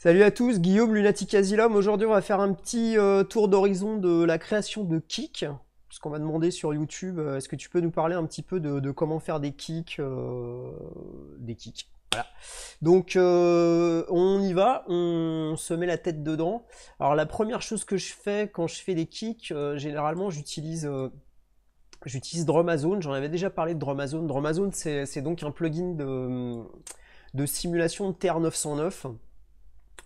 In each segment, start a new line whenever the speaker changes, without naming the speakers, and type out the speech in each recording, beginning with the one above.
Salut à tous, Guillaume Lunatic Asylum. Aujourd'hui, on va faire un petit tour d'horizon de la création de kicks. Parce qu'on m'a demandé sur YouTube, est-ce que tu peux nous parler un petit peu de comment faire des kicks Voilà. Donc, on y va, on se met la tête dedans. Alors, la première chose que je fais quand je fais des kicks, généralement, j'utilise Drumazone. J'en avais déjà parlé de Drumazone. Drumazone, c'est donc un plugin de simulation de TR-909.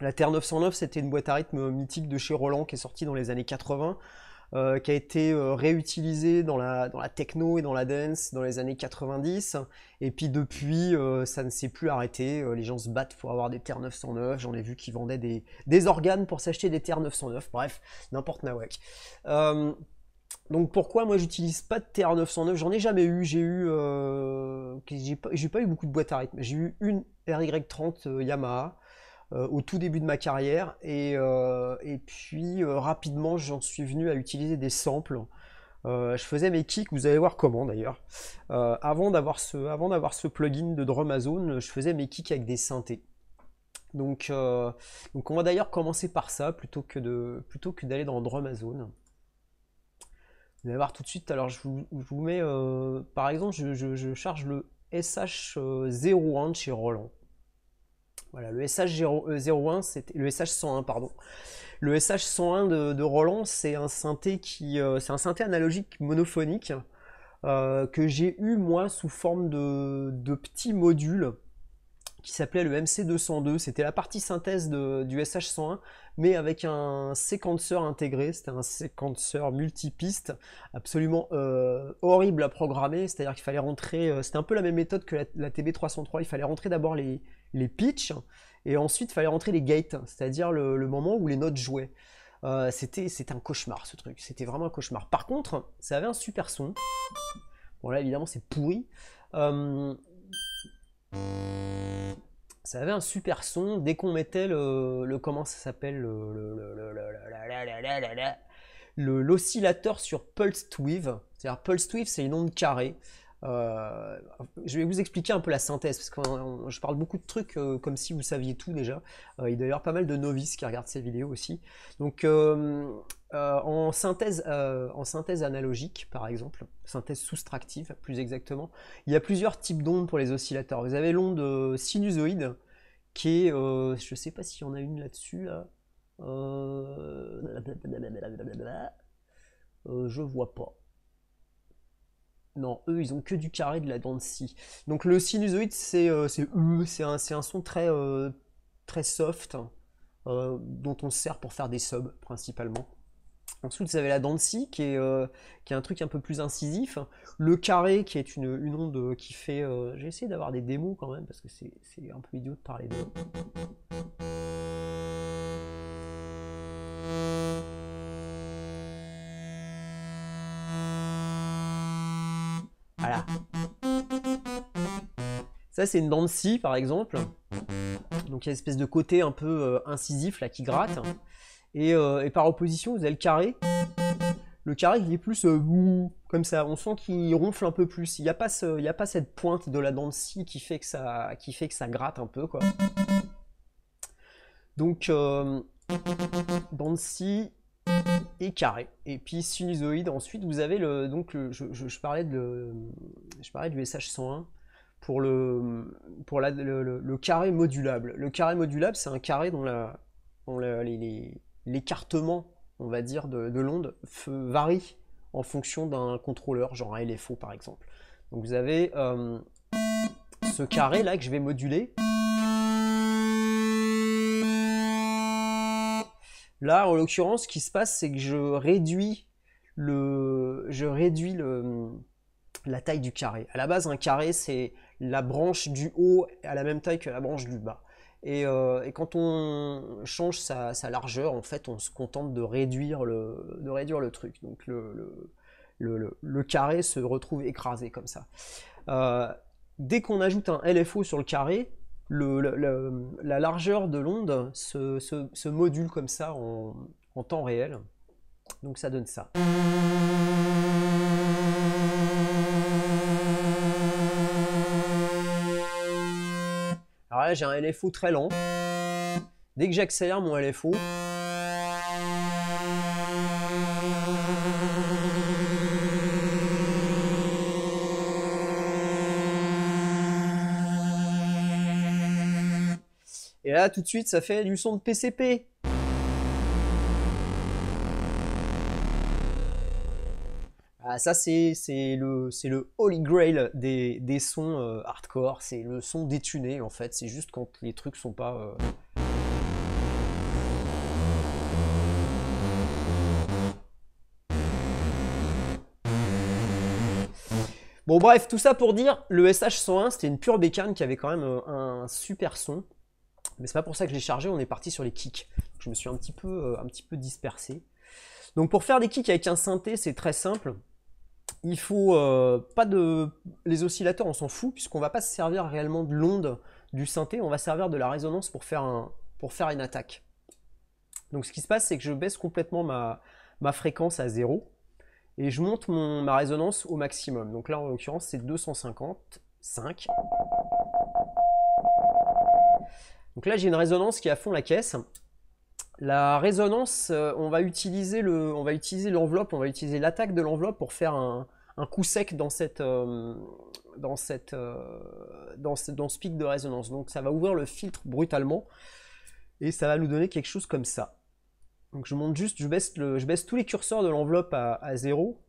La TR-909, c'était une boîte à rythme mythique de chez Roland qui est sortie dans les années 80, qui a été réutilisée dans la techno et dans la dance dans les années 90. Et puis depuis, ça ne s'est plus arrêté. Les gens se battent pour avoir des TR-909. J'en ai vu qui vendaient des organes pour s'acheter des TR-909. Bref, n'importe nawak. Donc pourquoi moi j'utilise pas de TR-909? J'en ai jamais eu. J'ai pas eu beaucoup de boîtes à rythme. J'ai eu une RY30 Yamaha au tout début de ma carrière et puis rapidement j'en suis venu à utiliser des samples. Je faisais mes kicks, vous allez voir comment d'ailleurs. Avant d'avoir ce plugin de Drumazone, je faisais mes kicks avec des synthés. Donc on va d'ailleurs commencer par ça plutôt que d'aller dans Drumazone. Vous allez voir tout de suite. Alors je vous mets par exemple, je charge le SH01 de chez Roland. Voilà, le SH01, c'était le SH101, pardon. Le SH101 de Roland, c'est un synthé c'est un synthé analogique monophonique que j'ai eu moi sous forme de petits modules qui s'appelait le MC202. C'était la partie synthèse du SH101, mais avec un séquenceur intégré. C'était un séquenceur multipiste, absolument horrible à programmer. C'est-à-dire qu'il fallait rentrer, c'était un peu la même méthode que la TB303. Il fallait rentrer d'abord les pitchs, et ensuite il fallait rentrer les gates, c'est-à-dire le moment où les notes jouaient. C'était un cauchemar ce truc, c'était vraiment un cauchemar. Par contre, ça avait un super son. Bon là évidemment c'est pourri. Ça avait un super son dès qu'on mettait comment ça s'appelle, l'oscillateur sur Pulsed Width. C'est-à-dire Pulsed Width, c'est une onde carrée. Je vais vous expliquer un peu la synthèse parce que je parle beaucoup de trucs comme si vous saviez tout déjà. Il y a d'ailleurs pas mal de novices qui regardent ces vidéos aussi. Donc en synthèse analogique par exemple, synthèse soustractive plus exactement, il y a plusieurs types d'ondes pour les oscillateurs. Vous avez l'onde sinusoïde qui est, je sais pas s'il y en a une là-dessus là. Je vois pas. Non, eux, ils ont que du carré de la dent de scie. Donc le sinusoïde, c'est un son très soft, dont on se sert pour faire des subs, principalement. Ensuite, vous avez la dent de scie, qui est un truc un peu plus incisif. Le carré, qui est une onde qui fait... J'ai essayé d'avoir des démos quand même, parce que c'est un peu idiot de parler de... Voilà. Ça, c'est une dent de scie, par exemple. Donc, il y a une espèce de côté un peu incisif, là, qui gratte. Et par opposition, vous avez le carré. Le carré, il est plus comme ça. On sent qu'il ronfle un peu plus. Il n'y a pas cette pointe de la dent de scie qui fait que ça gratte un peu, quoi. Donc, dent de scie et carré. Et puis sinusoïde. Ensuite, vous avez je parlais du SH101 pour le carré modulable. Le carré modulable, c'est un carré dont l'écartement, on va dire, de l'onde varie en fonction d'un contrôleur, genre un LFO par exemple. Donc vous avez ce carré là que je vais moduler. Là, en l'occurrence, ce qui se passe, c'est que je réduis la taille du carré. À la base, un carré, c'est la branche du haut à la même taille que la branche du bas. Et quand on change sa largeur, en fait, on se contente de réduire le truc. Donc le carré se retrouve écrasé comme ça. Dès qu'on ajoute un LFO sur le carré, la largeur de l'onde se module comme ça en temps réel. Donc ça donne ça. Alors là, j'ai un LFO très lent. Dès que j'accélère mon LFO, et là tout de suite ça fait du son de PCP. Ah, ça c'est le holy grail des sons hardcore, c'est le son détuné en fait, c'est juste quand les trucs sont pas... Bon bref, tout ça pour dire, le SH101 c'était une pure bécane qui avait quand même un super son. Mais c'est pas pour ça que je l'ai chargé, on est parti sur les kicks. Je me suis un petit peu dispersé. Donc pour faire des kicks avec un synthé, c'est très simple. Il faut pas de... Les oscillateurs, on s'en fout, puisqu'on va pas se servir réellement de l'onde du synthé, on va servir de la résonance pour faire une attaque. Donc ce qui se passe, c'est que je baisse complètement ma fréquence à 0, et je monte ma résonance au maximum. Donc là, en l'occurrence, c'est 255. Donc là, j'ai une résonance qui est à fond la caisse. La résonance, on va utiliser l'enveloppe, on va utiliser l'attaque de l'enveloppe pour faire un coup sec dans ce pic de résonance. Donc ça va ouvrir le filtre brutalement et ça va nous donner quelque chose comme ça. Donc je monte juste, je baisse tous les curseurs de l'enveloppe à 0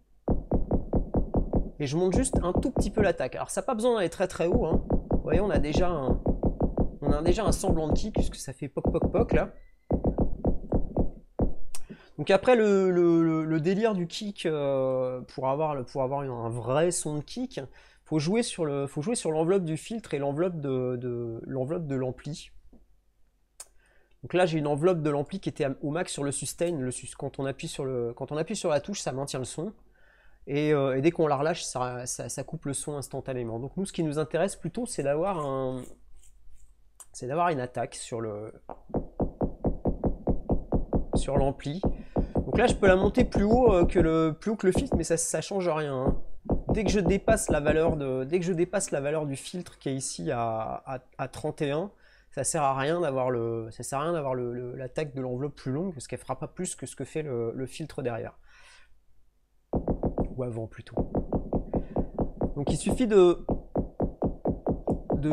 et je monte juste un tout petit peu l'attaque. Alors ça n'a pas besoin d'aller très très haut, hein. Vous voyez, on a déjà un semblant de kick puisque ça fait poc poc poc là. Donc après le délire du kick, pour avoir un vrai son de kick, faut jouer sur l'enveloppe du filtre et l'enveloppe de l'ampli. Donc là j'ai une enveloppe de l'ampli qui était au max sur le sustain. Quand on appuie sur la touche, ça maintient le son. Et dès qu'on la relâche, ça coupe le son instantanément. Donc nous, ce qui nous intéresse plutôt, c'est d'avoir une attaque sur l'ampli. Donc là, je peux la monter plus haut que le filtre, mais ça change rien, hein. Dès que je dépasse la valeur du filtre qui est ici à 31, ça sert à rien d'avoir l'attaque de l'enveloppe plus longue parce qu'elle fera pas plus que ce que fait le filtre derrière. Ou avant plutôt. Donc il suffit de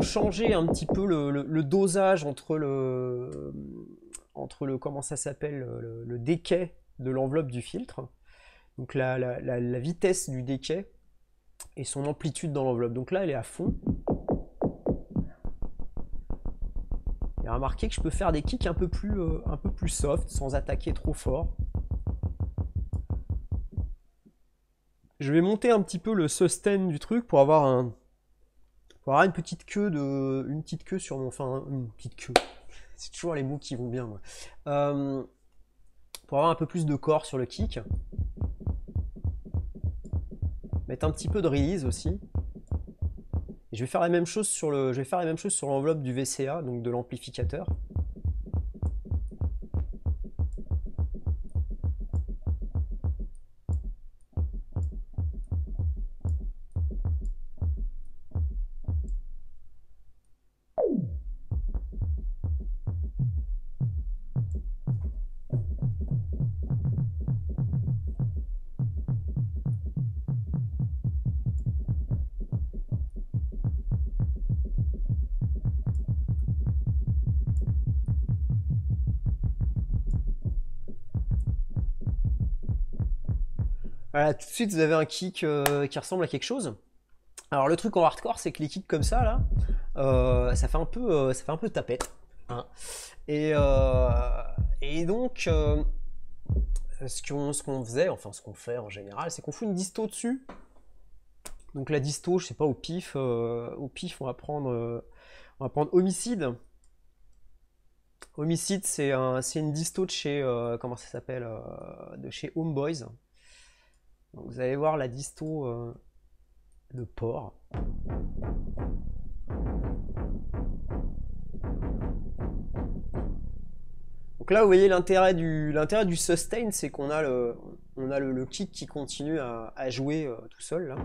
changer un petit peu le dosage entre le comment ça s'appelle, le decay de l'enveloppe du filtre, donc la vitesse du decay et son amplitude dans l'enveloppe. Donc là elle est à fond. Et remarquez que je peux faire des kicks un peu plus soft sans attaquer trop fort. Je vais monter un petit peu le sustain du truc pour avoir une petite queue sur mon, enfin une petite queue. C'est toujours les mots qui vont bien, moi. Pour avoir un peu plus de corps sur le kick. Mettre un petit peu de release aussi. Et je vais faire la même chose sur l'enveloppe du VCA, donc de l'amplificateur. Voilà, tout de suite vous avez un kick qui ressemble à quelque chose. Alors le truc en hardcore, c'est que les kicks comme ça là, ça fait un peu tapette, hein. Et donc ce qu'on faisait, enfin ce qu'on fait en général, c'est qu'on fout une disto dessus. Donc la disto, je sais pas, au pif, on va prendre Homicide. Homicide, c'est une disto de chez comment ça s'appelle, de chez Homeboys. Donc, vous allez voir la disto de porc. Donc là, vous voyez l'intérêt du sustain, c'est qu'on a le kick qui continue à jouer tout seul là.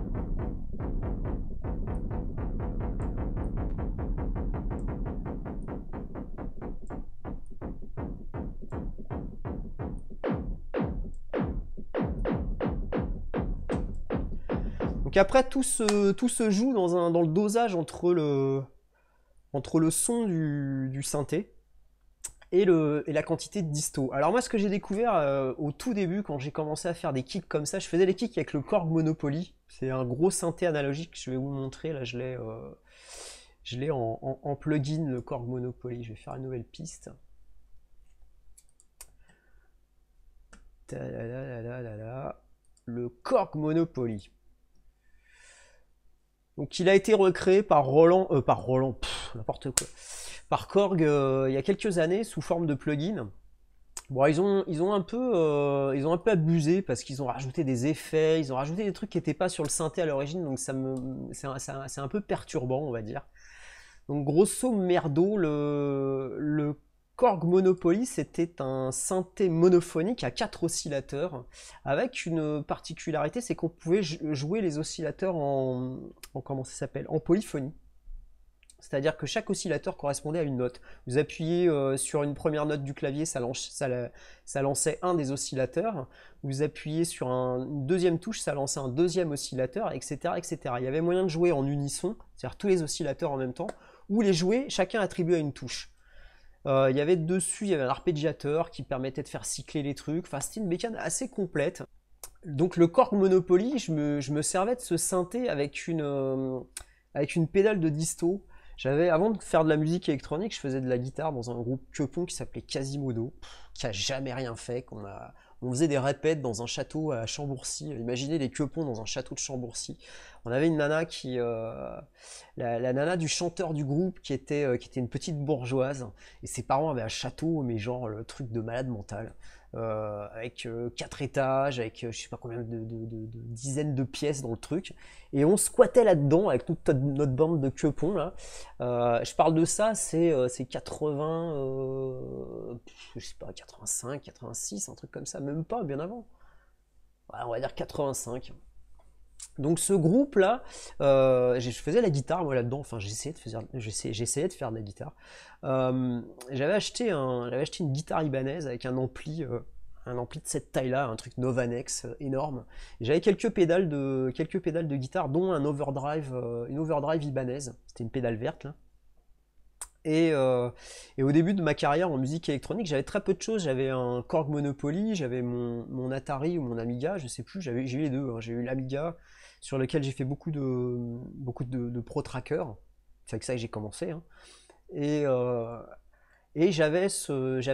Donc après, tout se joue dans le dosage entre le son du synthé et la quantité de disto. Alors moi, ce que j'ai découvert au tout début, quand j'ai commencé à faire des kicks comme ça, je faisais des kicks avec le Korg Monopoly. C'est un gros synthé analogique, je vais vous montrer, là je l'ai en plugin, le Korg Monopoly. Je vais faire une nouvelle piste. Le Korg Monopoly. Donc il a été recréé par n'importe quoi, par Korg il y a quelques années sous forme de plugin. Bon, ils ont un peu abusé parce qu'ils ont rajouté des effets, ils ont rajouté des trucs qui n'étaient pas sur le synthé à l'origine, donc c'est un peu perturbant, on va dire. Donc grosso merdo, le Korg Monopoly, c'était un synthé monophonique à 4 oscillateurs, avec une particularité, c'est qu'on pouvait jouer les oscillateurs comment ça s'appelle, en polyphonie. C'est-à-dire que chaque oscillateur correspondait à une note. Vous appuyez sur une première note du clavier, ça lançait un des oscillateurs. Vous appuyez sur une deuxième touche, ça lançait un deuxième oscillateur, etc., etc. Il y avait moyen de jouer en unisson, c'est-à-dire tous les oscillateurs en même temps, ou les jouer chacun attribué à une touche. Il y avait dessus, il y avait un arpégiateur qui permettait de faire cycler les trucs. Enfin, c'était une bécane assez complète. Donc le Korg Monopoly, je me servais de ce synthé avec une pédale de disto. Avant de faire de la musique électronique, je faisais de la guitare dans un groupe quepon qui s'appelait Quasimodo, qui a jamais rien fait. On faisait des répètes dans un château à Chambourcy. Imaginez les quepons dans un château de Chambourcy. On avait une nana la nana du chanteur du groupe qui était une petite bourgeoise. Et ses parents avaient un château, mais genre le truc de malade mental. Avec 4 étages, avec je sais pas combien de dizaines de pièces dans le truc, et on squattait là-dedans avec toute notre bande de quepons là. Je parle de ça, c'est 80, je sais pas, 85, 86, un truc comme ça, même pas, bien avant. Ouais, on va dire 85. Donc ce groupe là, je faisais la guitare moi là-dedans, enfin j'essayais de faire de la guitare. J'avais acheté une guitare ibanaise avec un ampli de cette taille-là, un truc Novanex énorme. J'avais quelques pédales de guitare, dont une overdrive ibanaise. C'était une pédale verte là. Et au début de ma carrière en musique électronique, j'avais très peu de choses. J'avais un Korg Monopoly, j'avais mon Atari ou mon Amiga, je sais plus. J'ai eu les deux. Hein. J'ai eu l'Amiga sur lequel j'ai fait beaucoup de Pro Tracker. C'est avec ça que j'ai commencé. Hein. Et j'avais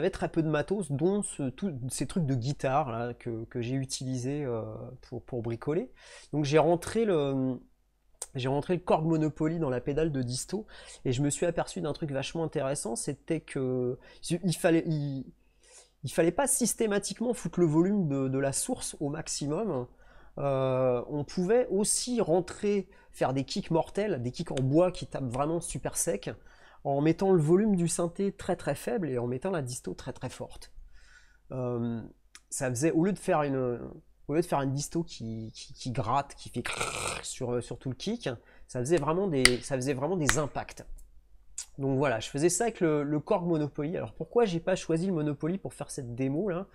très peu de matos, dont tous ces trucs de guitare là, que j'ai utilisé pour bricoler. Donc j'ai rentré le Korg Monopoly dans la pédale de disto et je me suis aperçu d'un truc vachement intéressant, c'était que il fallait pas systématiquement foutre le volume de la source au maximum. On pouvait aussi faire des kicks mortels, des kicks en bois qui tapent vraiment super sec, en mettant le volume du synthé très très faible et en mettant la disto très très forte. Ça faisait, au lieu de faire une disto qui gratte, qui fait sur tout le kick, ça faisait vraiment des impacts. Donc voilà, je faisais ça avec le Korg Monopoly. Alors pourquoi j'ai pas choisi le Monopoly pour faire cette démo là?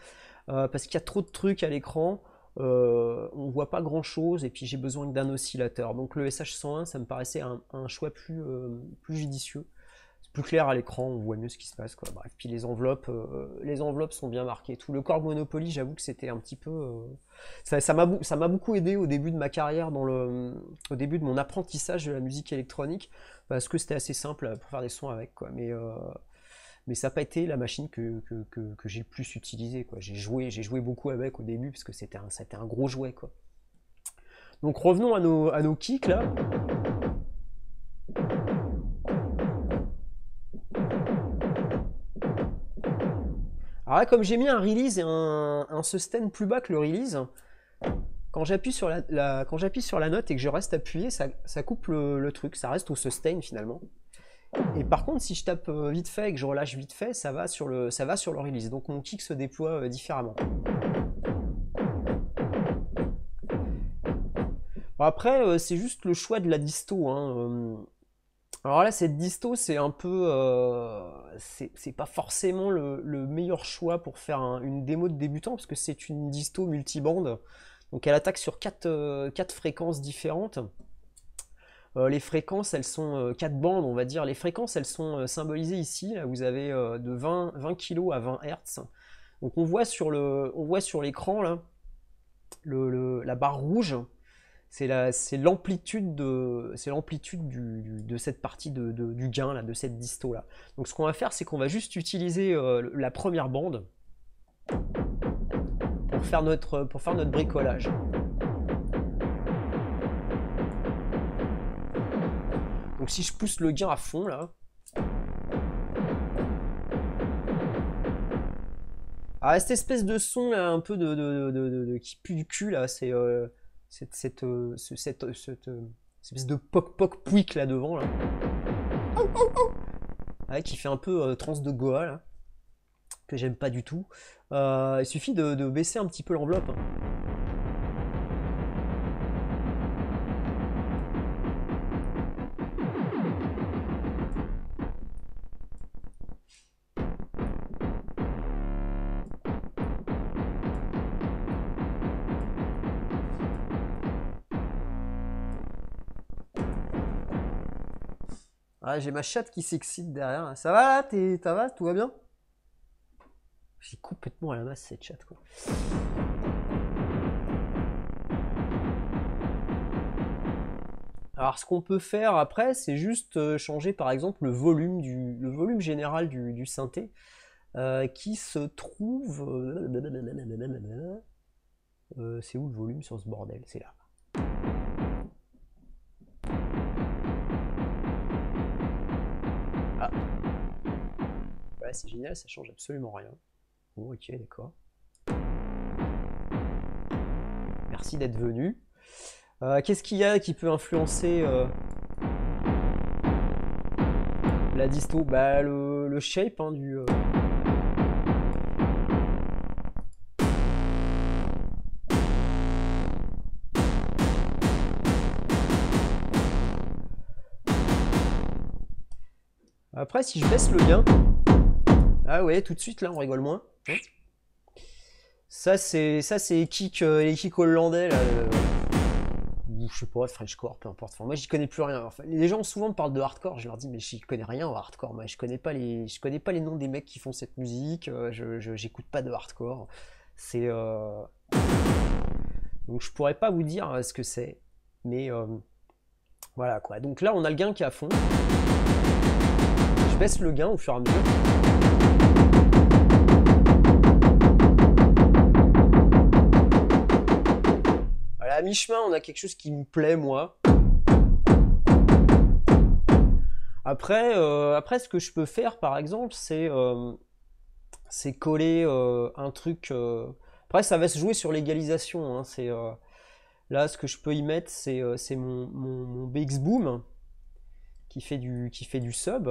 Parce qu'il y a trop de trucs à l'écran, on voit pas grand chose et puis j'ai besoin d'un oscillateur. Donc le SH101, ça me paraissait un choix plus judicieux. Plus clair à l'écran, on voit mieux ce qui se passe, quoi. Bref, puis les enveloppes sont bien marquées. Tout le Korg Monopoly, j'avoue que c'était un petit peu, ça m'a beaucoup aidé au début de ma carrière, au début de mon apprentissage de la musique électronique, parce que c'était assez simple pour faire des sons avec, quoi. Mais ça n'a pas été la machine que j'ai le plus utilisée, quoi. J'ai joué beaucoup avec au début parce que c'était un gros jouet, quoi. Donc revenons à nos kicks là. Alors là, comme j'ai mis un release et un sustain plus bas que le release, quand j'appuie sur la note et que je reste appuyé, ça coupe le truc, ça reste au sustain finalement. Et par contre, si je tape vite fait et que je relâche vite fait, ça va sur le release. Donc mon kick se déploie différemment. Bon, après, c'est juste le choix de la disto. Hein. Alors là, cette disto, c'est un peu, c'est pas forcément le meilleur choix pour faire une démo de débutant parce que c'est une disto multibande. Donc elle attaque sur 4 fréquences différentes. Les fréquences, elles sont 4 bandes, on va dire. Les fréquences, elles sont symbolisées ici. Là, vous avez de 20 kg à 20 Hz. Donc on voit sur l'écran là, la barre rouge, c'est l'amplitude de cette partie du gain là, de cette disto là. Donc ce qu'on va faire, c'est qu'on va juste utiliser la première bande pour faire notre bricolage. Donc si je pousse le gain à fond là, ah, cette espèce de son là, un peu qui pue du cul là, c'est cette espèce de poc pouic là devant là, ouais, qui fait un peu trans de Goa là, que j'aime pas du tout. Il suffit de baisser un petit peu l'enveloppe. Ah, j'ai ma chatte qui s'excite derrière. Ça va là? Ça va? Tout va bien? J'ai complètement à la masse cette chatte quoi. Alors ce qu'on peut faire après, c'est juste changer par exemple le volume général du synthé qui se trouve... c'est où le volume sur ce bordel? C'est là. Ah. Voilà, c'est génial, ça change absolument rien. Bon, ok, d'accord. Merci d'être venu. Qu'est-ce qu'il y a qui peut influencer la disto? Bah, le shape hein, du... Après, si je baisse le gain... Ah ouais, tout de suite, là, on rigole moins. Ça, c'est les kicks hollandais, là. Ou je sais pas, Frenchcore, peu importe. Enfin, moi, j'y connais plus rien. Enfin, les gens souvent me parlent de hardcore. Je leur dis, mais j'y connais rien au hardcore. Moi, je connais pas les noms des mecs qui font cette musique. J'écoute pas de hardcore. C'est... Donc, je pourrais pas vous dire ce que c'est. Mais... voilà, quoi. Donc là, on a le gain qui est à fond. Je baisse le gain au fur et à mesure. Voilà, à mi-chemin, on a quelque chose qui me plaît, moi. Après, ce que je peux faire, par exemple, c'est coller un truc... Après, ça va se jouer sur l'égalisation. Hein. Là, ce que je peux y mettre, c'est mon BX Boom qui fait du sub.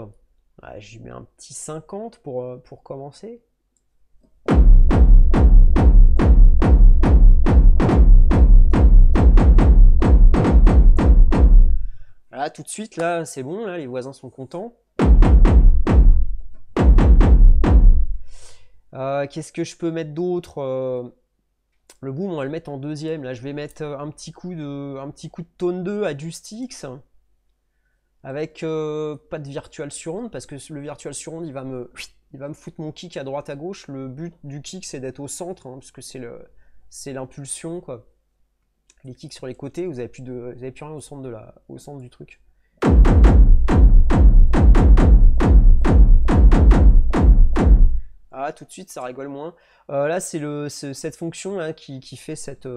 Ouais, je lui mets un petit 50 pour commencer. Voilà, tout de suite, là, c'est bon, là, les voisins sont contents. Qu'est-ce que je peux mettre d'autre? Le boom, on va le mettre en deuxième. Là, je vais mettre un petit coup de tone 2 à Justix. Avec pas de virtual surround parce que le virtual surround il va me foutre mon kick à droite à gauche. Le but du kick c'est d'être au centre hein, parce que c'est l'impulsion quoi. Les kicks sur les côtés, vous avez plus rien au centre du truc. Ah, tout de suite ça rigole moins. Là c'est cette fonction là, qui fait cette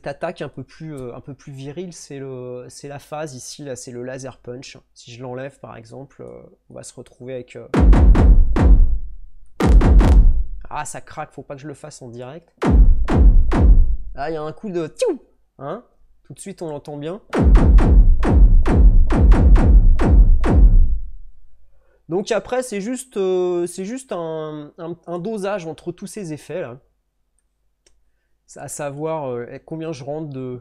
attaque un peu plus virile, c'est la phase ici, là c'est le laser punch. Si je l'enlève par exemple, on va se retrouver avec... Ah ça craque, faut pas que je le fasse en direct. Ah il y a un coup de... Hein, tout de suite on l'entend bien. Donc après, c'est juste un dosage entre tous ces effets là. À savoir combien je rentre de...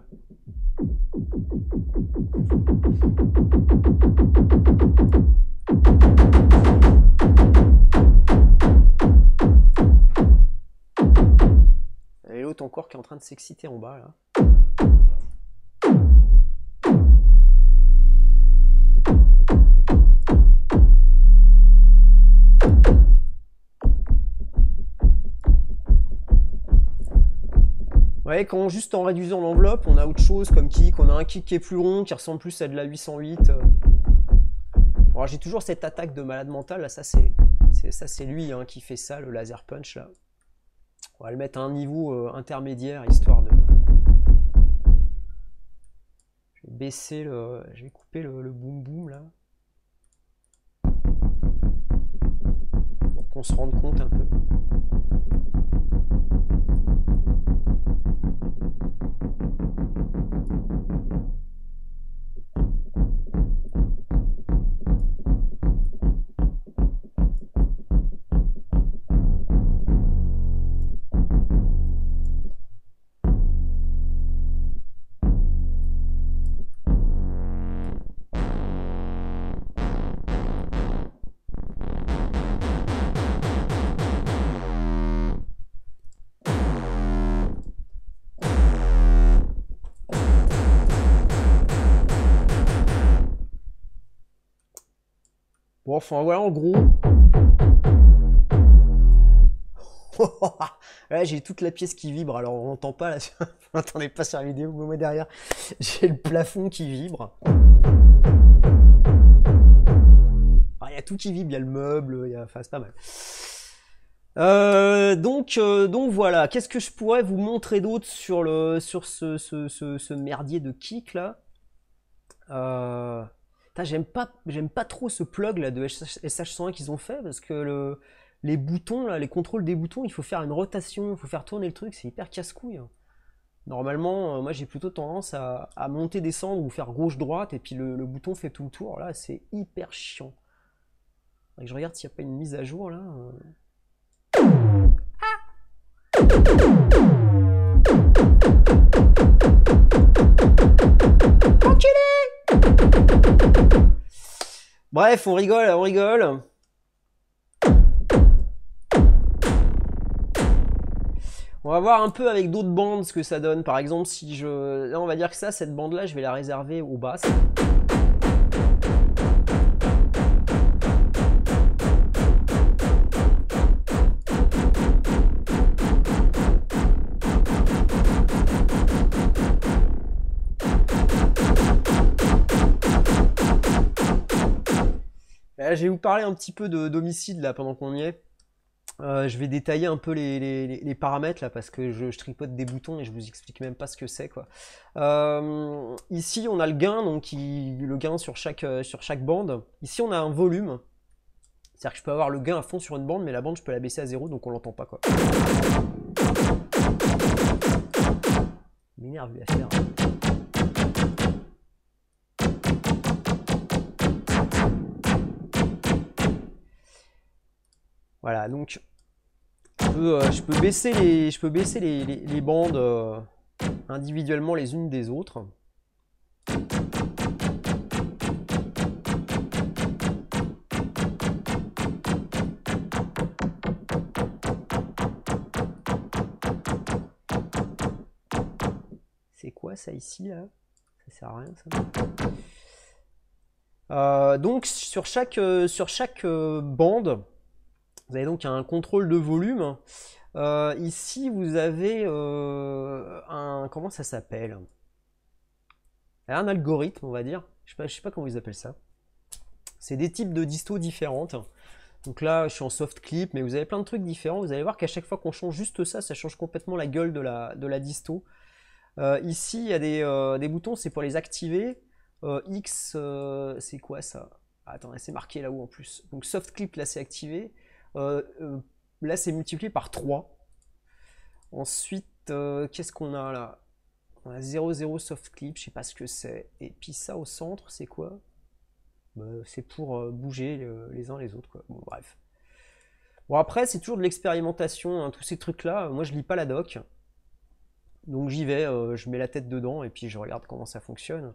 Et l'autre l'autre encore qui est en train de s'exciter en bas là. Ouais, quand juste en réduisant l'enveloppe, on a autre chose comme kick. On a un kick qui est plus rond, qui ressemble plus à de la 808. Bon, j'ai toujours cette attaque de malade mental. Là, ça c'est lui hein, qui fait ça, le laser punch là. On va le mettre à un niveau intermédiaire histoire de. Je vais baisser le, je vais couper le boom boom là. Pour qu'on se rende compte un peu. Bon, enfin voilà en gros. Là j'ai toute la pièce qui vibre, alors on n'entend pas là, vous n'entendez pas sur la vidéo, mais moi derrière j'ai le plafond qui vibre. Il y a tout qui vibre, il y a le meuble, enfin c'est pas mal. Donc voilà, qu'est-ce que je pourrais vous montrer d'autre sur ce merdier de kick là. J'aime pas trop ce plug là de SH101 qu'ils ont fait parce que les boutons là, les contrôles des boutons, il faut faire une rotation, il faut faire tourner le truc, c'est hyper casse-couille. Normalement, moi j'ai plutôt tendance à monter, descendre ou faire gauche-droite et puis le bouton fait tout le tour. Là, c'est hyper chiant. Je regarde s'il n'y a pas une mise à jour là. Bref, on rigole, on rigole. On va voir un peu avec d'autres bandes ce que ça donne. Par exemple, si je... Là, on va dire que cette bande-là, je vais la réserver aux basses. Là, je vais vous parler un petit peu d'homicide là pendant qu'on y est. Je vais détailler un peu les paramètres là parce que je tripote des boutons et je vous explique même pas ce que c'est quoi. Ici on a le gain, donc le gain sur chaque bande. Ici on a un volume. C'est-à-dire que je peux avoir le gain à fond sur une bande, mais la bande je peux la baisser à 0 donc on l'entend pas quoi. M'énerve lui à faire. Voilà, donc je peux baisser les bandes individuellement les unes des autres. C'est quoi ça ici là? Ça sert à rien ça. Donc sur chaque bande, vous avez donc un contrôle de volume. Ici, vous avez comment ça s'appelle? Un algorithme, on va dire. Je sais pas comment ils appellent ça. C'est des types de distos différentes. Donc là, je suis en soft clip, mais vous avez plein de trucs différents. Vous allez voir qu'à chaque fois qu'on change juste ça, ça change complètement la gueule de la disto. Ici, il y a des boutons, c'est pour les activer. X, c'est quoi ça? Attends, c'est marqué là-haut en plus. Donc soft clip, là, c'est activé. Là c'est multiplié par 3. Ensuite qu'est-ce qu'on a là? On a 0,0 soft clip, je sais pas ce que c'est. Et puis ça au centre c'est quoi? C'est pour bouger les uns les autres quoi. Bon bref. Bon après c'est toujours de l'expérimentation hein, tous ces trucs là. Moi je lis pas la doc. Donc j'y vais, je mets la tête dedans et puis je regarde comment ça fonctionne.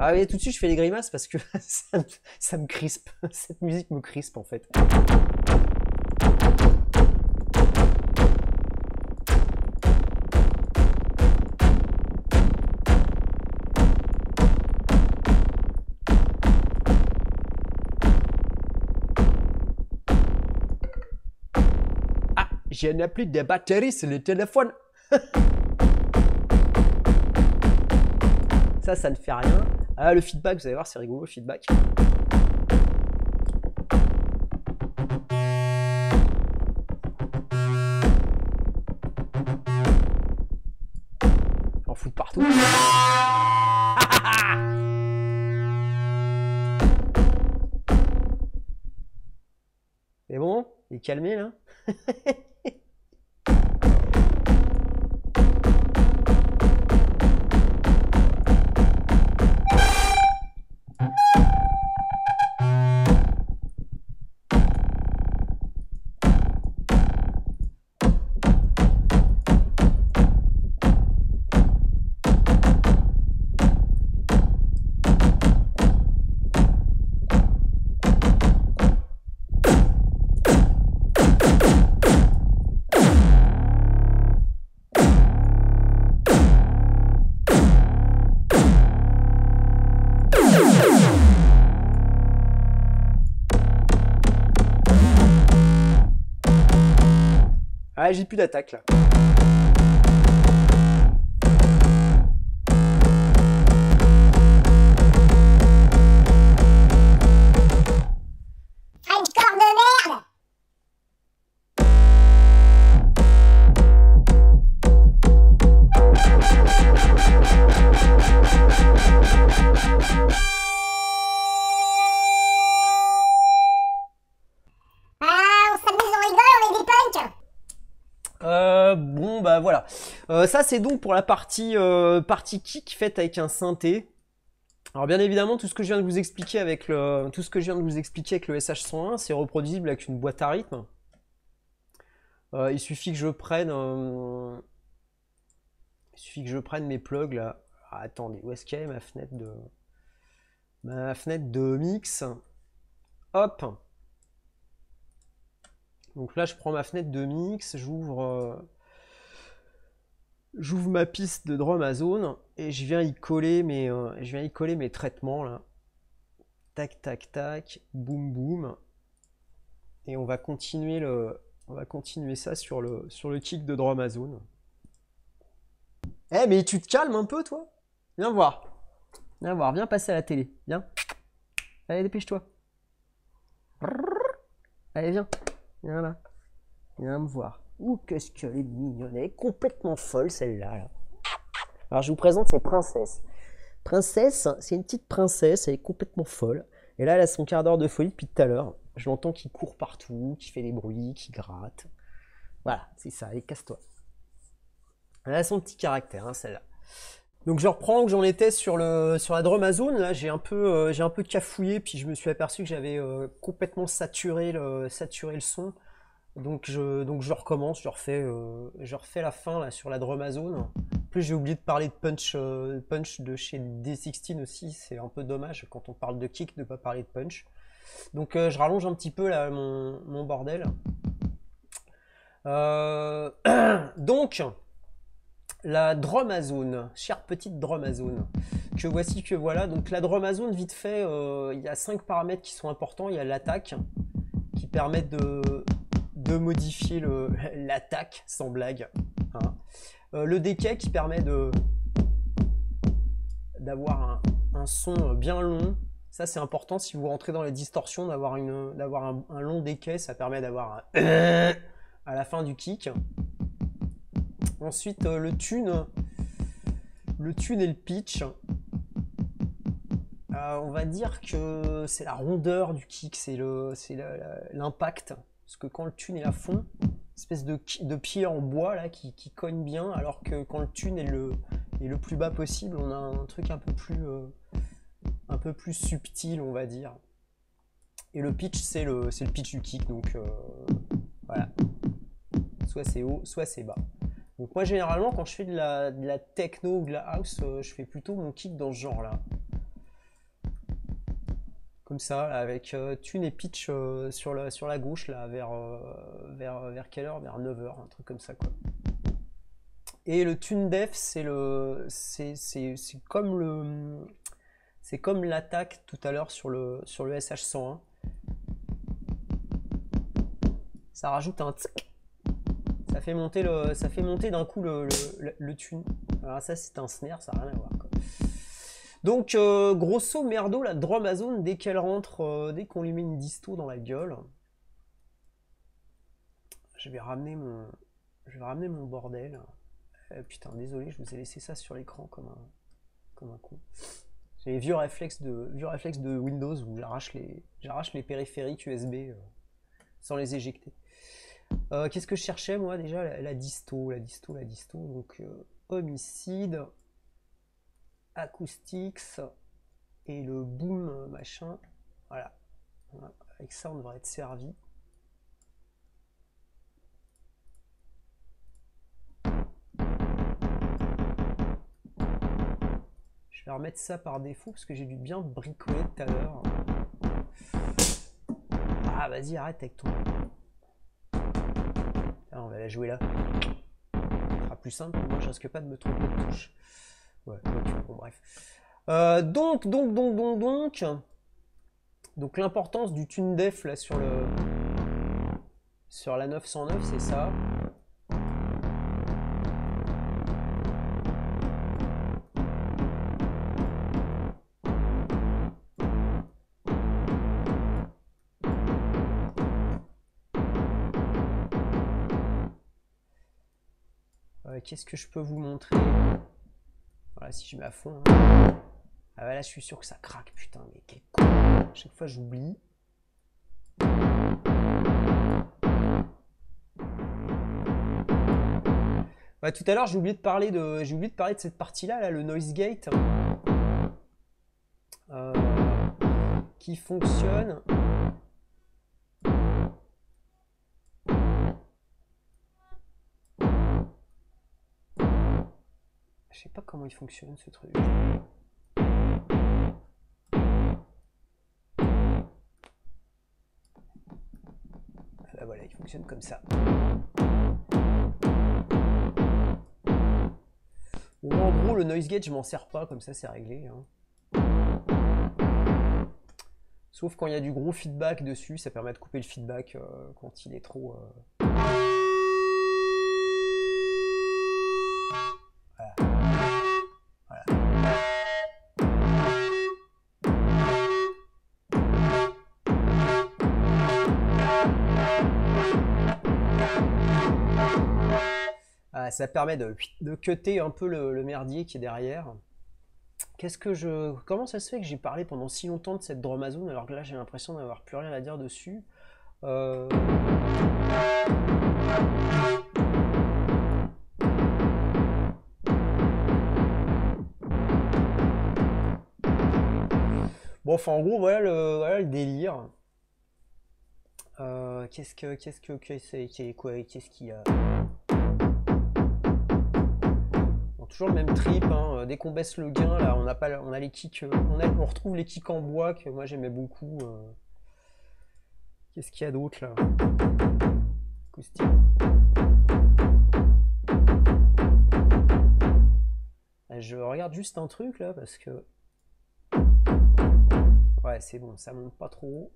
Ah oui, tout de suite je fais des grimaces parce que ça me crispe. Cette musique me crispe en fait. Ah, j'ai un appli de batterie sur le téléphone. Ça ne fait rien. Ah, le feedback, vous allez voir, c'est rigolo, le feedback. J'en fous de partout. C'est bon? Il est calmé, là? Ah, j'ai plus d'attaque là. Bon bah voilà. Ça c'est donc pour la partie kick faite avec un synthé. Alors bien évidemment tout ce que je viens de vous expliquer avec le SH101 c'est reproduisible avec une boîte à rythme. Il suffit que je prenne mes plugs là. Ah, attendez, où est-ce qu'elle est ma fenêtre de mix? Hop. Donc là je prends ma fenêtre de mix, j'ouvre ma piste de drum à zone et je viens y coller mes traitements là. Tac tac tac, boum boum. Et on va continuer ça sur le kick de drum à zone. Eh mais tu te calmes un peu toi? Viens voir, viens passer à la télé, viens. Allez dépêche-toi. Allez viens là, viens me voir. Ouh, qu'est-ce qu'elle est mignonne, elle est complètement folle celle-là. Là. Alors je vous présente ces princesses. Princesse, c'est une petite princesse, elle est complètement folle. Et là, elle a son quart d'heure de folie depuis tout à l'heure. Je l'entends qui court partout, qui fait des bruits, qui gratte. Voilà, c'est ça, allez, casse-toi. Elle a son petit caractère, hein, celle-là. Donc je reprends que j'en étais sur la drum à zone. Là, j'ai un peu cafouillé, puis je me suis aperçu que j'avais complètement saturé le son. Donc je recommence, je refais la fin là sur la drum à zone. En plus j'ai oublié de parler de punch de chez D16 aussi, c'est un peu dommage quand on parle de kick de ne pas parler de punch. Donc je rallonge un petit peu là mon bordel. Donc la drum à zone, chère petite drum à zone, que voici que voilà. Donc la drum à zone vite fait, il y a 5 paramètres qui sont importants. Il y a l'attaque qui permet de modifier l'attaque sans blague, hein. Le decay qui permet d'avoir un son bien long. Ça c'est important si vous rentrez dans les distorsions, d'avoir un long decay. Ça permet d'avoir un à la fin du kick. Ensuite le tune et le pitch, on va dire que c'est la rondeur du kick, c'est l'impact. Parce que quand le tune est à fond, espèce de pied en bois là qui cogne bien, alors que quand le tune est le plus bas possible, on a un truc un peu plus subtil, on va dire. Et le pitch, c'est le pitch du kick, donc voilà. Soit c'est haut, soit c'est bas. Donc moi généralement quand je fais de la techno ou de la house, je fais plutôt mon kick dans ce genre là. Comme ça, là, avec Thune et Pitch sur la gauche, là, vers quelle heure? Vers 9 h, un truc comme ça, quoi. Et le Thune Def, c'est comme l'attaque tout à l'heure sur le SH101. Ça rajoute un tsk. Ça fait monter d'un coup le Thune. Alors ça, c'est un snare, ça n'a rien à voir, quoi. Donc, grosso merdo, la Dromazone, dès qu'elle rentre, dès qu'on lui met une disto dans la gueule, je vais ramener mon bordel. Putain, désolé, je vous ai laissé ça sur l'écran comme un con. J'ai les vieux réflexes de Windows où j'arrache les périphériques USB sans les éjecter. Qu'est-ce que je cherchais, moi, déjà? La disto. Donc, Homicide, Acoustics et le boom machin. Voilà. Avec ça, on devrait être servi. Je vais remettre ça par défaut parce que j'ai dû bien bricoler tout à l'heure. Ah, vas-y, arrête avec ton... Ah, on va la jouer là. Ce sera plus simple, moi je risque pas de me tromper de touche. Ouais, ok, bon, bref. Donc l'importance du Thune Def là sur la 909, c'est ça. Qu'est-ce que je peux vous montrer? Voilà, si je mets à fond. Hein. Ah ouais, là, je suis sûr que ça craque, putain, mais quel con. À chaque fois, j'oublie. Ouais, tout à l'heure, j'ai oublié de parler de cette partie-là, là, le noise gate, qui fonctionne. Je sais pas comment il fonctionne ce truc. Ah bah voilà, il fonctionne comme ça. Bon, en gros, le noise gate, je m'en sers pas, comme ça c'est réglé. Hein. Sauf quand il y a du gros feedback dessus, ça permet de couper le feedback quand il est trop... Ça permet de cutter un peu le merdier qui est derrière. Comment ça se fait que j'ai parlé pendant si longtemps de cette Dromazone alors que là j'ai l'impression d'avoir plus rien à dire dessus. Bon, enfin en gros voilà le délire. Qu'est-ce qu'il y a? Toujours le même trip, hein. Dès qu'on baisse le gain, là, on a les kicks, on retrouve les kicks en bois que moi j'aimais beaucoup. Qu'est-ce qu'il y a d'autre là? Acoustique. Je regarde juste un truc là parce que... Ouais, c'est bon, ça monte pas trop haut.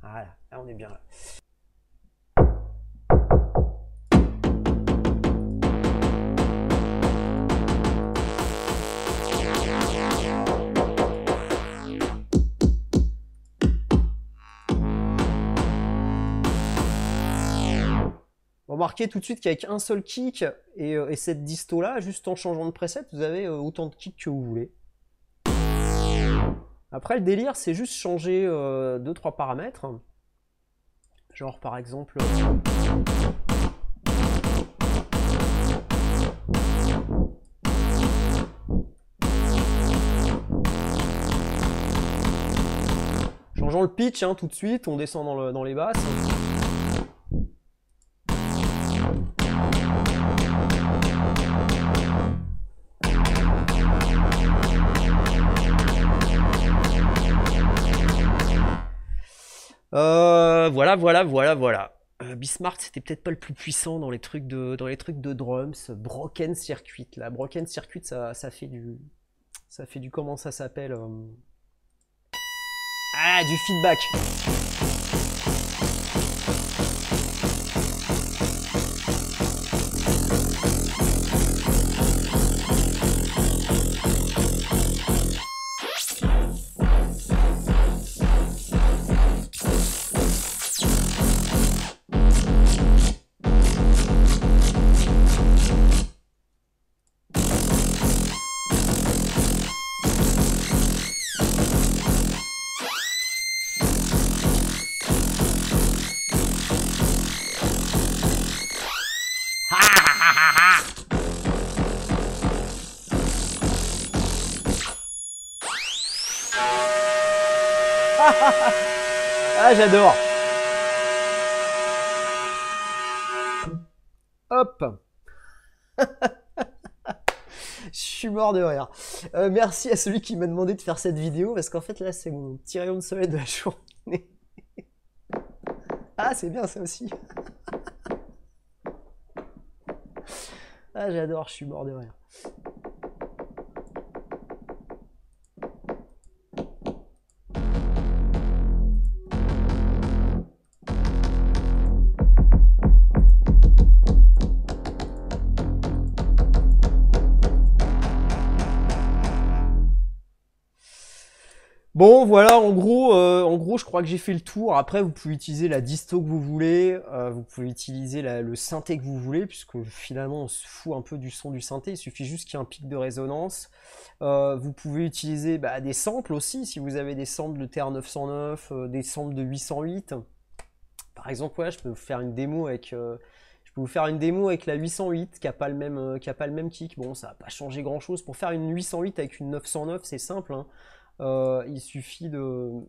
Voilà, là on est bien là. Remarquez tout de suite qu'avec un seul kick et cette disto là, juste en changeant de preset, vous avez autant de kicks que vous voulez. Après le délire, c'est juste changer 2-3 paramètres. Genre par exemple... Changeons le pitch hein, tout de suite, on descend dans les basses. Voilà. Bismarck, c'était peut-être pas le plus puissant dans les trucs de drums. Broken Circuit, là. Broken Circuit, ça fait du comment ça s'appelle Ah, du feedback. Ah, j'adore. Hop. Je suis mort de rire. Merci à celui qui m'a demandé de faire cette vidéo, parce qu'en fait là c'est mon petit rayon de soleil de la journée. Ah, c'est bien ça aussi. Ah, j'adore, je suis mort de rire. Bon, voilà, en gros, je crois que j'ai fait le tour. Après, vous pouvez utiliser la disto que vous voulez, vous pouvez utiliser le synthé que vous voulez, puisque finalement, on se fout un peu du son du synthé. Il suffit juste qu'il y ait un pic de résonance. Vous pouvez utiliser des samples aussi, si vous avez des samples de TR-909, des samples de 808. Par exemple, ouais, je peux vous faire une démo avec, la 808 qui a pas le même, kick. Bon, ça va pas changer grand-chose. Pour faire une 808 avec une 909, c'est simple, hein. Il suffit de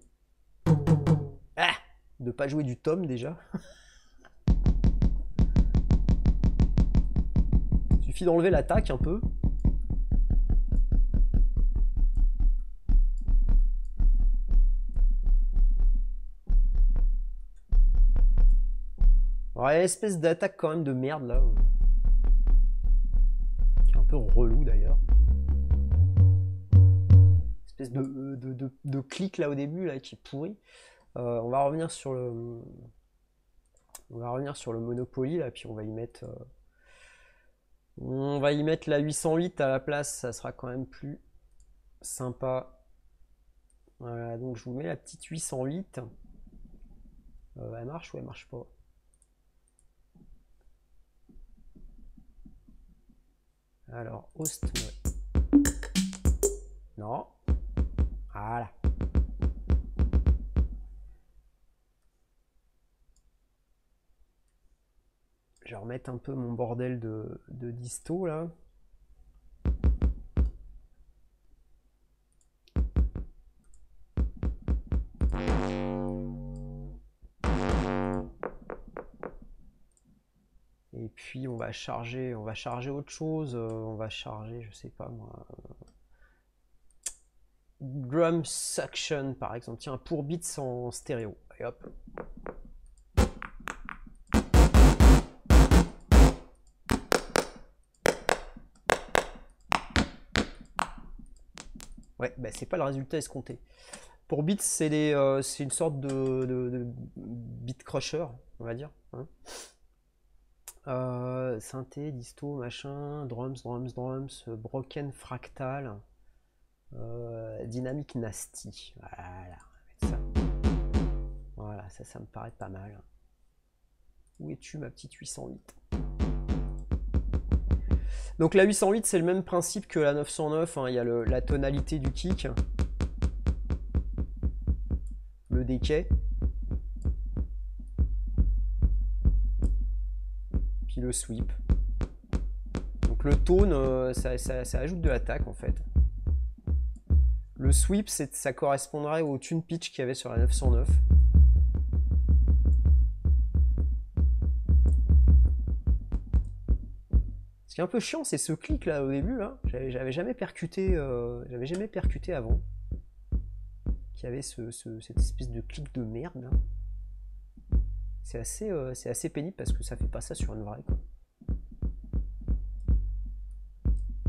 pas jouer du tom déjà. Il suffit d'enlever l'attaque un peu. Alors, il y a une espèce d'attaque quand même de merde là. Qui est un peu relou d'ailleurs. Espèce de clic là au début là qui est pourri. On va revenir sur le Monopoly là, puis on va y mettre la 808 à la place, ça sera quand même plus sympa. Voilà, donc je vous mets la petite 808. Elle marche ou elle marche pas? Alors, host. Non. Voilà. Je vais remettre un peu mon bordel de disto là. Et puis on va charger autre chose. On va charger, je sais pas moi. Drum Suction par exemple. Tiens, pour beats en stéréo. Et hop. Ouais, c'est pas le résultat escompté. Pour beats, c'est une sorte de beat crusher, on va dire. Hein. Synthé, disto, machin, drums, broken fractal, dynamique nasty. Voilà, on va mettre ça. Voilà, ça me paraît pas mal. Où es-tu, ma petite 808? Donc la 808, c'est le même principe que la 909. Hein. Il y a la tonalité du kick, le decay, puis le sweep. Donc le tone, ça ajoute de l'attaque en fait. Le sweep, ça correspondrait au tune pitch qu'il y avait sur la 909. Ce qui est un peu chiant, c'est ce clic là au début là. J'avais jamais percuté avant. Qu'il y avait cette espèce de clic de merde là. c'est assez pénible parce que ça fait pas ça sur une vraie, quoi.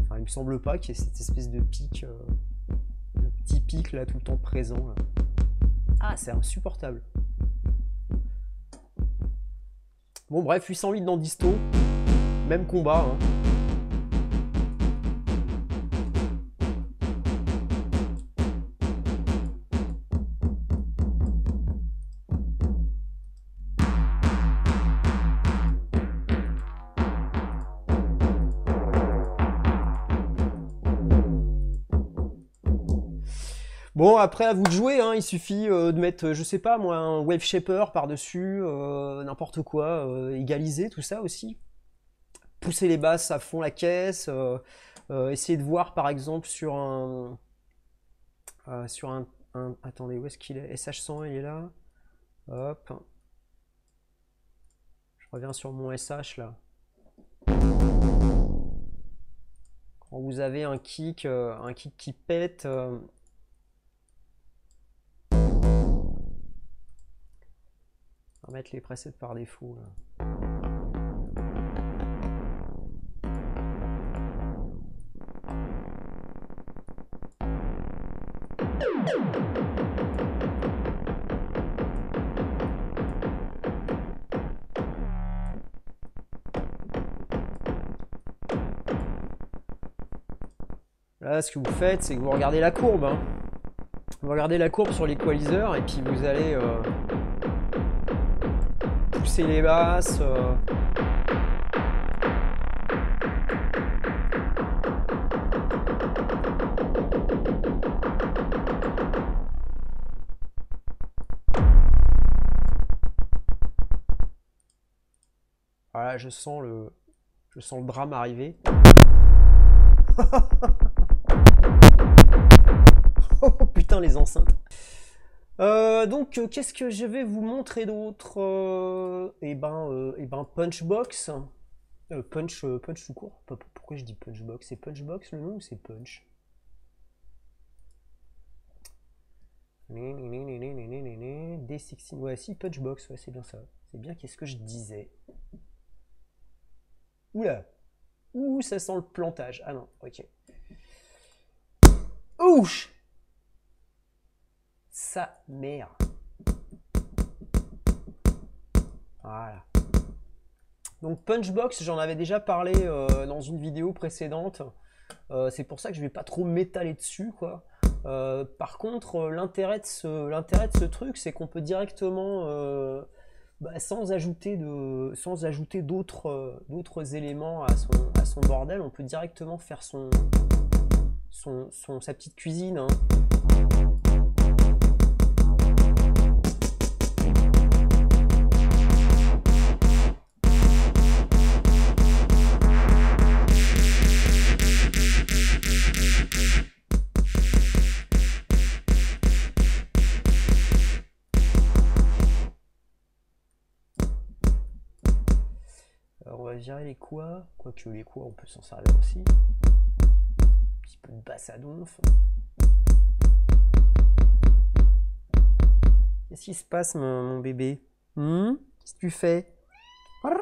Enfin, il me semble pas qu'il y ait cette espèce de pic, de petit pic là tout le temps présent. Là. Ah, c'est insupportable. Bon, bref, 808 dans Disto, même combat. Hein. Bon, après, à vous de jouer, hein, il suffit de mettre, je sais pas moi, un wave shaper par-dessus, n'importe quoi, égaliser, tout ça aussi. Pousser les basses à fond la caisse, essayer de voir par exemple sur un... attendez, où est-ce qu'il est? SH100, il est là. Hop. Je reviens sur mon SH là. Quand vous avez un kick qui pète... On va mettre les presets par défaut. Là. Là, ce que vous faites, c'est que vous regardez la courbe. Hein. Vous regardez la courbe sur l'équaliseur et puis vous allez... pousser les basses. Voilà, je sens le drame arriver. Oh putain, les enceintes. Donc, qu'est-ce que je vais vous montrer d'autre? Eh ben, Punchbox. Punch tout court. Pourquoi je dis Punchbox? C'est Punchbox le nom ou c'est Punch? D16. Ouais, si, Punchbox, ouais, c'est bien ça. C'est bien qu'est-ce que je disais. Oula! Ouh, ça sent le plantage. Ah non, ok. Ouch! Sa mère. Voilà. Donc Punchbox, j'en avais déjà parlé dans une vidéo précédente. C'est pour ça que je vais pas trop m'étaler dessus, quoi. Par contre, l'intérêt de ce truc, c'est qu'on peut directement, sans ajouter d'autres éléments à son bordel, on peut directement faire sa petite cuisine. Hein. On va virer les quoi, quoique les quoi on peut s'en servir aussi. Un petit peu de basse à donf. Qu'est-ce qui se passe mon bébé? Qu'est-ce que tu fais? Rien.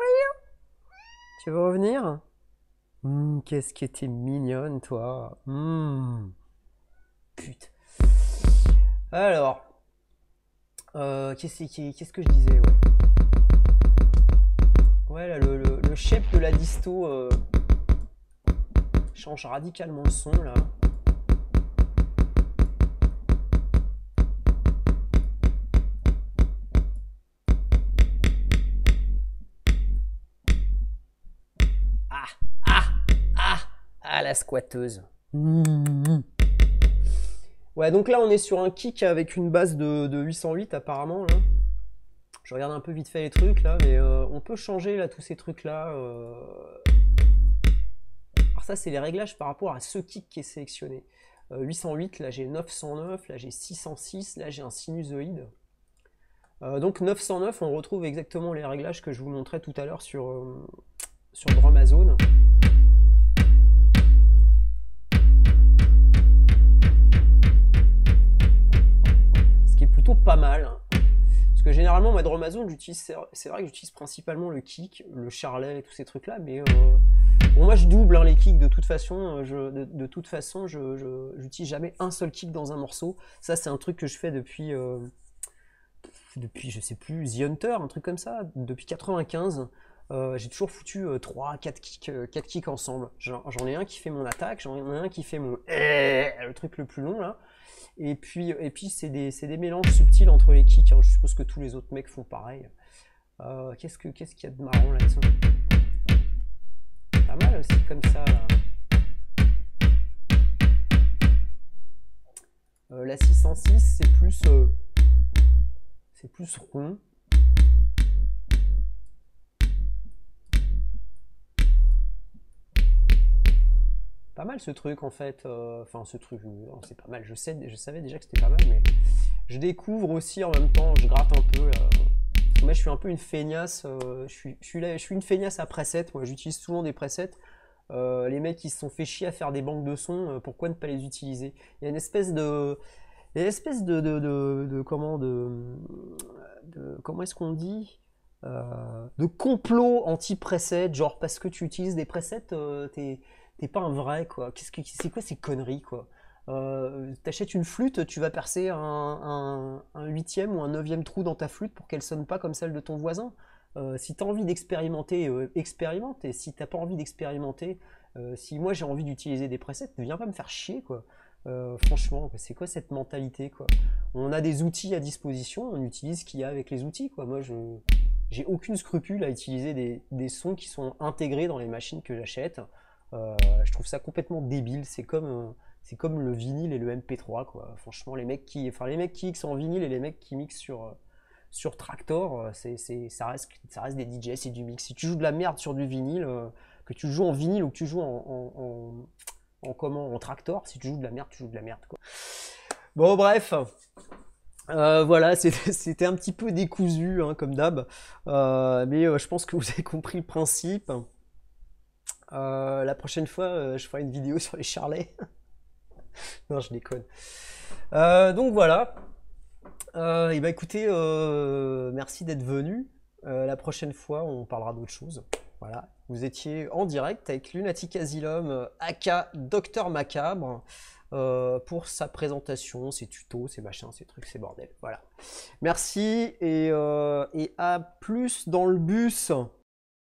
Tu veux revenir? Qu'est-ce que t'es mignonne toi. Putain. Alors, qu'est-ce que je disais, ouais. Ouais, là, le shape de la disto change radicalement le son, là. Ah, la squatteuse. Ouais, donc là, on est sur un kick avec une base de 808, apparemment, là. Je regarde un peu vite fait les trucs là, mais on peut changer là tous ces trucs là. Alors ça c'est les réglages par rapport à ce kick qui est sélectionné. 808, là j'ai 909, là j'ai 606, là j'ai un sinusoïde. Donc 909, on retrouve exactement les réglages que je vous montrais tout à l'heure sur Drumazone. Ce qui est plutôt pas mal. Parce que généralement, moi, drum Amazon, c'est vrai que j'utilise principalement le kick, le charlet et tous ces trucs-là, mais bon, moi je double hein, les kicks de toute façon. De toute façon, j'utilise jamais un seul kick dans un morceau. Ça, c'est un truc que je fais depuis je sais plus, The Hunter, un truc comme ça, depuis 95. J'ai toujours foutu 3, 4 kicks ensemble. J'en ai un qui fait mon attaque, j'en ai un qui fait le truc le plus long là. Et puis c'est des mélanges subtils entre les kicks. Hein. Je suppose que tous les autres mecs font pareil. Qu'est-ce qu'il y a de marrant là-dessus? Pas mal aussi comme ça. Là. La 606, c'est plus rond. Pas mal ce truc en fait. Enfin, ce truc, c'est pas mal. Je savais déjà que c'était pas mal, mais je découvre aussi en même temps. Je gratte un peu. Moi, je suis un peu une feignasse. Je suis une feignasse à presets. Moi, j'utilise souvent des presets. Les mecs qui se sont fait chier à faire des banques de sons, pourquoi ne pas les utiliser? Il y a une espèce de, comment est-ce qu'on dit? De complot anti-preset, genre parce que tu utilises des presets, t'es pas un vrai quoi. C'est quoi ces conneries quoi? T'achètes une flûte, tu vas percer un 8e ou un 9e trou dans ta flûte pour qu'elle sonne pas comme celle de ton voisin. Si t'as envie d'expérimenter, expérimente. Et si t'as pas envie d'expérimenter, si moi j'ai envie d'utiliser des presets, viens pas me faire chier quoi. Franchement, c'est quoi cette mentalité quoi? On a des outils à disposition, on utilise ce qu'il y a avec les outils quoi. Moi j'ai aucune scrupule à utiliser des sons qui sont intégrés dans les machines que j'achète. Je trouve ça complètement débile. C'est comme le vinyle et le MP3 quoi. Franchement, les mecs qui mixent en vinyle et les mecs qui mixent sur Tractor, ça reste des DJ, c'est du mix. Si tu joues de la merde sur du vinyle, que tu joues en vinyle ou que tu joues en Tractor, si tu joues de la merde, tu joues de la merde quoi. Bon bref. Voilà, c'était un petit peu décousu hein, comme d'hab, mais je pense que vous avez compris le principe. La prochaine fois, je ferai une vidéo sur les charlets. Non, je déconne. Donc voilà. Et bah écoutez, merci d'être venu. La prochaine fois, on parlera d'autre chose. Voilà. Vous étiez en direct avec Lunatic Asylum, aka Docteur Macabre, pour sa présentation, ses tutos, ses machins, ses trucs, ses bordels. Voilà. Merci et à plus dans le bus.